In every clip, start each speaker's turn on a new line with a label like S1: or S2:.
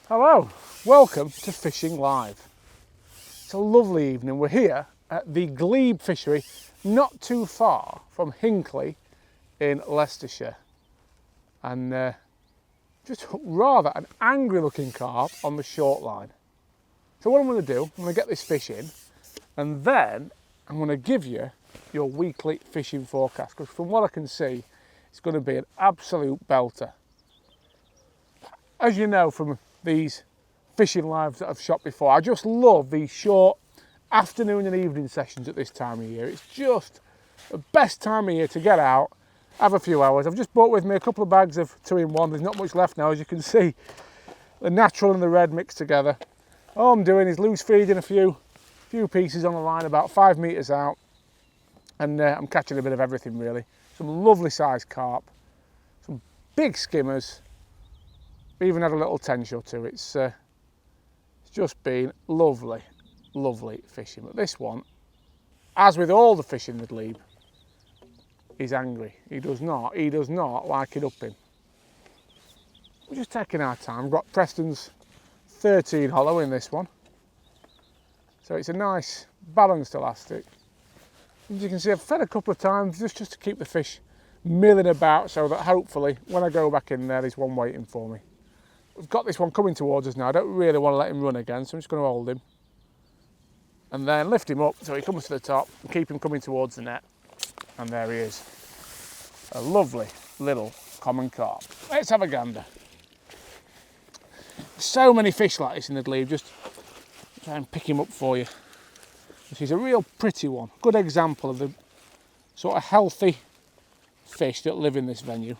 S1: Hello, welcome to Fishing Live. It's a lovely evening. We're here at the Glebe fishery, not too far from Hinckley in Leicestershire. And just rather an angry looking carp on the short line. So what I'm going to do, I'm going to get this fish in and then I'm going to give you your weekly fishing forecast, because from what I can see, it's going to be an absolute belter. As you know from these fishing lives that I've shot before, I just love these short afternoon and evening sessions at this time of year. It's just the best time of year to get out, have a few hours. I've just brought with me a couple of bags of 2-in-1. There's not much left now, as you can see. The natural and the red mixed together. All I'm doing is loose feeding a few pieces on the line about 5 metres out, and I'm catching a bit of everything really. Some lovely sized carp, some big skimmers. We even had a little tench or two. It's just been lovely, lovely fishing. But this one, as with all the fish in the Glebe, is angry. He does not like it upping. We're just taking our time. We've got Preston's 13 hollow in this one. So it's a nice balanced elastic. As you can see, I've fed a couple of times just to keep the fish milling about, so that hopefully when I go back in there, there's one waiting for me. We've got this one coming towards us now. I don't really want to let him run again, so I'm just going to hold him. And then lift him up so he comes to the top and keep him coming towards the net. And there he is. A lovely little common carp. Let's have a gander. So many fish like this in the Glebe. Just try and pick him up for you. This is a real pretty one. Good example of the sort of healthy fish that live in this venue.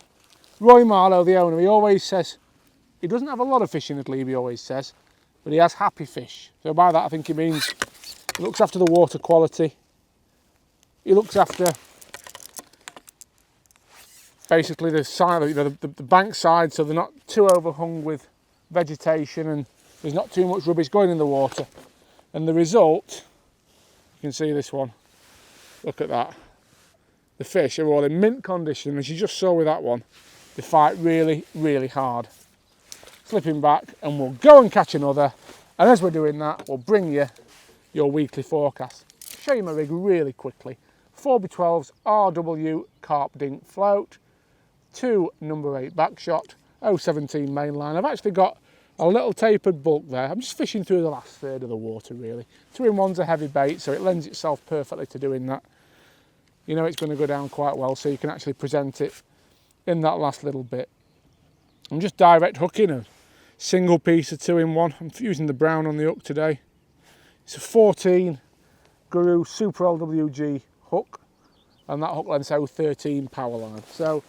S1: Roy Marlowe, the owner, he always says, he doesn't have a lot of fish in the Glebe, he always says, but he has happy fish. So by that I think he means he looks after the water quality. He looks after basically the side, the bank side, so they're not too overhung with vegetation and there's not too much rubbish going in the water. And the result, you can see this one, look at that. The fish are all in mint condition, as you just saw with that one. They fight really, really hard. Flipping back and we'll go and catch another, and as we're doing that we'll bring you your weekly forecast. Show you my rig really quickly. 4x12s RW carp dink float, 2 number 8 backshot, 017 mainline. I've actually got a little tapered bulk there. I'm just fishing through the last third of the water really. 2-in-1's a heavy bait, so it lends itself perfectly to doing that. You know it's going to go down quite well, so you can actually present it in that last little bit. I'm just direct hooking a single piece of 2-in-1. I'm using the brown on the hook today. It's a 14 Guru Super LWG hook, and that hook length's 013 power line. So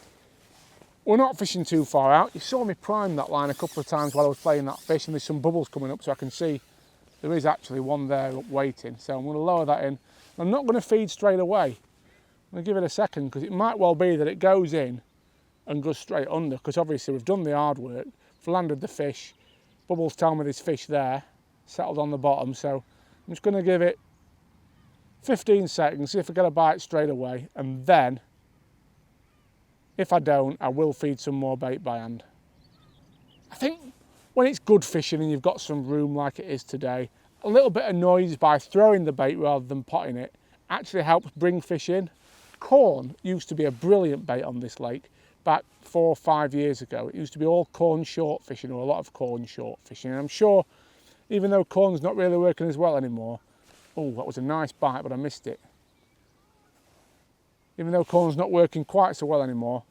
S1: we're not fishing too far out. You saw me prime that line a couple of times while I was playing that fish, and there's some bubbles coming up, so I can see there is actually one there waiting. So I'm going to lower that in. I'm not going to feed straight away. I'm going to give it a second, because it might well be that it goes in and goes straight under, because obviously we've done the hard work. We've landed the fish. Bubbles tell me there's fish there, settled on the bottom, so I'm just going to give it 15 seconds, see if I get a bite straight away, and then if I don't, I will feed some more bait by hand. I think when it's good fishing and you've got some room like it is today, a little bit of noise by throwing the bait rather than potting it actually helps bring fish in. Corn used to be a brilliant bait on this lake. Back 4 or 5 years ago, it used to be all corn short fishing, or a lot of corn short fishing. And I'm sure, even though corn's not really working as well anymore, oh, that was a nice bite, but I missed it. Even though corn's not working quite so well anymore,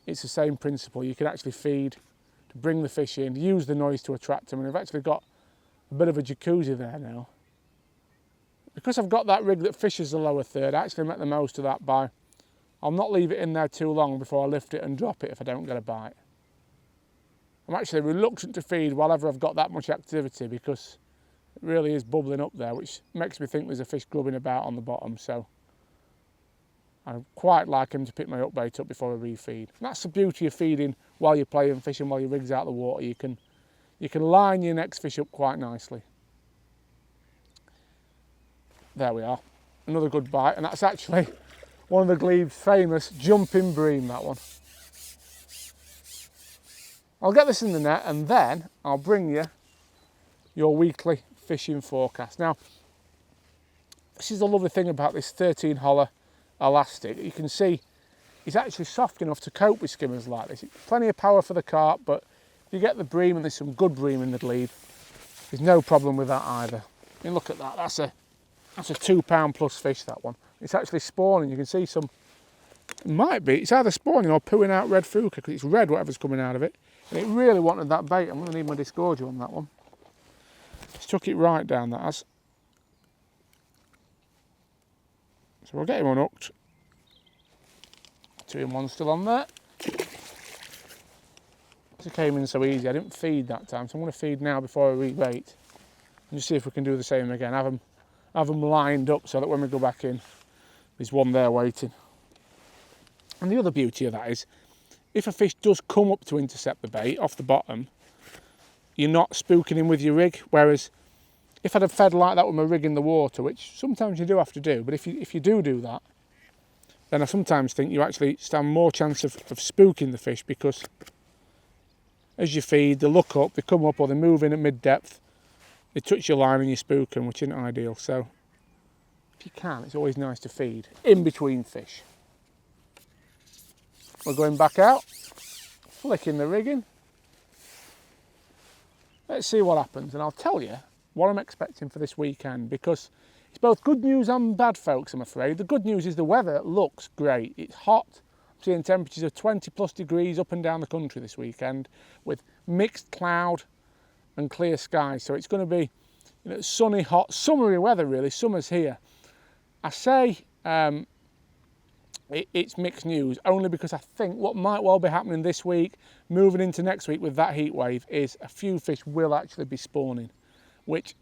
S1: it's the same principle. You can actually feed to bring the fish in, use the noise to attract them, and I've actually got a bit of a jacuzzi there now. Because I've got that rig that fishes the lower third, I actually make the most of that by, I'll not leave it in there too long before I lift it and drop it if I don't get a bite. I'm actually reluctant to feed while ever I've got that much activity, because it really is bubbling up there, which makes me think there's a fish grubbing about on the bottom. So I quite like him to pick my hook bait up before I refeed. And that's the beauty of feeding while you're playing fishing, while your rig's out of the water. You can line your next fish up quite nicely. There we are, another good bite, and that's actually one of the Glebe's famous jumping bream, that one. I'll get this in the net and then I'll bring you your weekly fishing forecast. Now, this is the lovely thing about this 13 holler elastic. You can see it's actually soft enough to cope with skimmers like this. It's plenty of power for the carp, but if you get the bream, and there's some good bream in the Glebe, there's no problem with that either. I mean, look at that. That's a £2 plus fish, that one. It's actually spawning. You can see some, it might be, it's either spawning or pooing out red fuca, because it's red, whatever's coming out of it. And it really wanted that bait. I'm going to need my disgorger on that one. It's took it right down, that has. So we'll get him unhooked. 2 in 1 still on there. It came in so easy. I didn't feed that time, so I'm going to feed now before I rebait. And just see if we can do the same again. Have them lined up so that when we go back in, there's one there waiting. And the other beauty of that is, if a fish does come up to intercept the bait off the bottom, you're not spooking him with your rig. Whereas if I'd have fed like that with my rig in the water, which sometimes you do have to do, but if you do that, then I sometimes think you actually stand more chance of spooking the fish, because as you feed, they look up, they come up, or they move in at mid-depth, they touch your line and you spook them, which isn't ideal. So if you can, it's always nice to feed in between fish. We're going back out, flicking the rigging. Let's see what happens, and I'll tell you what I'm expecting for this weekend, because it's both good news and bad, folks, I'm afraid. The good news is the weather looks great. It's hot. I'm seeing temperatures of 20 plus degrees up and down the country this weekend, with mixed cloud and clear skies. So it's going to be, you know, sunny, hot, summery weather really. Summer's here. I say it's mixed news only because I think what might well be happening this week, moving into next week with that heat wave, is a few fish will actually be spawning, which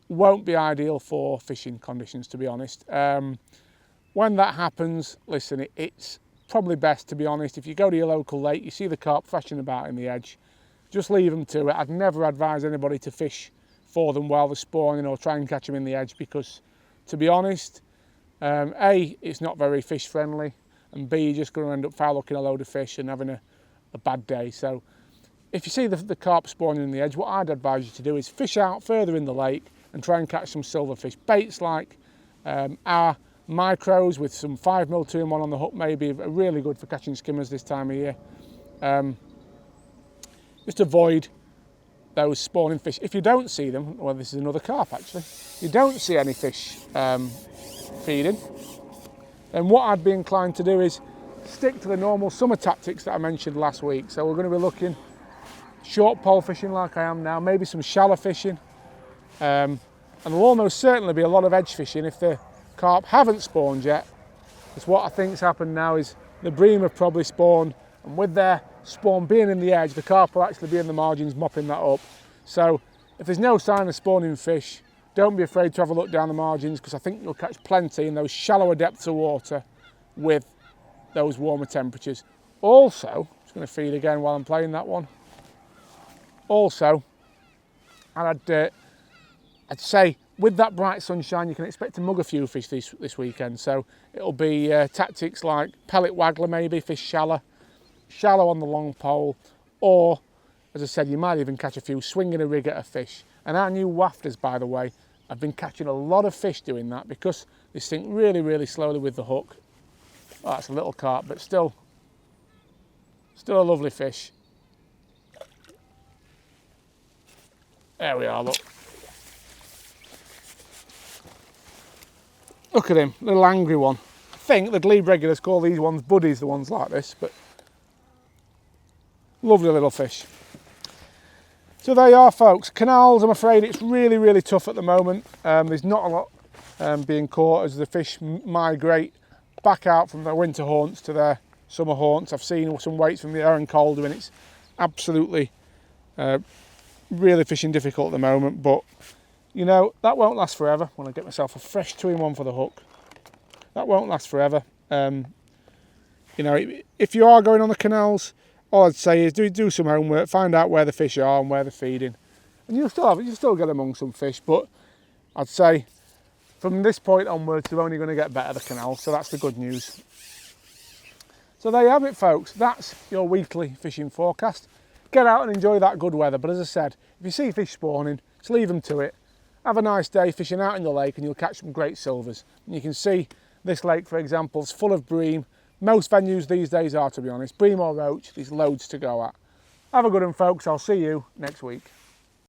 S1: won't be ideal for fishing conditions, to be honest. When that happens, listen, it's probably best, to be honest, if you go to your local lake, you see the carp thrashing about in the edge, just leave them to it. I'd never advise anybody to fish for them while they're spawning or try and catch them in the edge, because, to be honest, A, it's not very fish friendly, and B, you're just going to end up foul hooking a load of fish and having a bad day. So if you see the carp spawning in the edge, what I'd advise you to do is fish out further in the lake and try and catch some silverfish. Baits like our micros with some 5mm 2 in 1 on the hook maybe are really good for catching skimmers this time of year. Just avoid those spawning fish. If you don't see them, well, this is another carp actually, you don't see any fish feeding, then what I'd be inclined to do is stick to the normal summer tactics that I mentioned last week. So we're going to be looking short pole fishing like I am now, maybe some shallow fishing, and there'll almost certainly be a lot of edge fishing if the carp haven't spawned yet. Because what I think's happened now is the bream have probably spawned, and with their spawn being in the edge, the carp will actually be in the margins mopping that up. So if there's no sign of spawning fish, don't be afraid to have a look down the margins, because I think you'll catch plenty in those shallower depths of water with those warmer temperatures. Also, just going to feed again while I'm playing that one. Also, I'd say with that bright sunshine, you can expect to mug a few fish this weekend. So it'll be tactics like pellet waggler maybe, fish shallow on the long pole, or, as I said, you might even catch a few swinging a rig at a fish. And our new wafters, by the way, I've been catching a lot of fish doing that, because they sink really, really slowly with the hook. Oh, that's a little carp, but still a lovely fish. There we are, look. Look at him, little angry one. I think the Glebe regulars call these ones buddies, the ones like this, but lovely little fish. So there you are, folks. Canals, I'm afraid it's really, really tough at the moment. There's not a lot being caught as the fish migrate back out from their winter haunts to their summer haunts. I've seen some weights from the Aaron Calder, and it's absolutely really fishing difficult at the moment. But you know, that won't last forever. When I get myself a fresh 2 in 1 for the hook, that won't last forever. You know, if you are going on the canals, all I'd say is do some homework, find out where the fish are and where they're feeding, and you'll still get among some fish. But I'd say from this point onwards, they're only going to get better, the canals. So that's the good news. So there you have it, folks. That's your weekly fishing forecast. get out and enjoy that good weather. But as I said, if you see fish spawning, just leave them to it. Have a nice day fishing out in the lake and you'll catch some great silvers. And you can see this lake, for example, is full of bream. Most venues these days are, to be honest. Bream or roach, there's loads to go at. Have a good one, folks. I'll see you next week.